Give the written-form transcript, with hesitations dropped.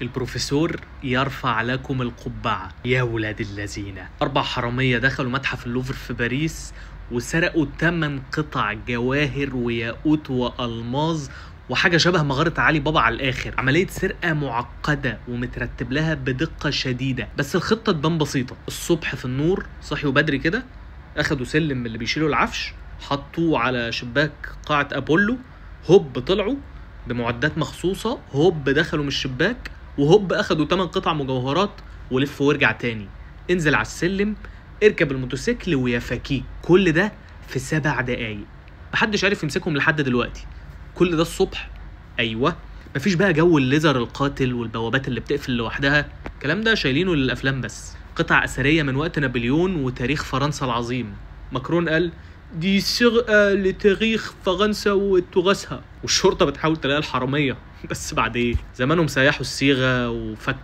البروفيسور يرفع لكم القبعة يا ولاد الذين. 4 حرامية دخلوا متحف اللوفر في باريس وسرقوا 8 قطع جواهر وياقوت وألماظ وحاجة شبه مغارة علي بابا على الآخر. عملية سرقة معقدة ومترتب لها بدقة شديدة، بس الخطة تبان بسيطة. الصبح في النور صحيوا بدري كده، أخدوا سلم من اللي بيشيلوا العفش، حطوه على شباك قاعة أبولو، هوب طلعوا بمعدات مخصوصة، هوب دخلوا من الشباك، وهوب أخدوا 8 قطع مجوهرات ولف وارجع تاني. انزل على السلم، اركب الموتوسيكل ويا فكيك. كل ده في 7 دقايق. محدش عارف يمسكهم لحد دلوقتي. كل ده الصبح. ايوه، مفيش بقى جو الليزر القاتل والبوابات اللي بتقفل لوحدها، الكلام ده شايلينه للافلام بس. قطع اثريه من وقت نابليون وتاريخ فرنسا العظيم. ماكرون قال دي سرقه لتاريخ فرنسا وتراثها، والشرطه بتحاول تلاقي الحراميه بس بعد ايه؟ زمانهم سيحوا الصيغه وفكوا.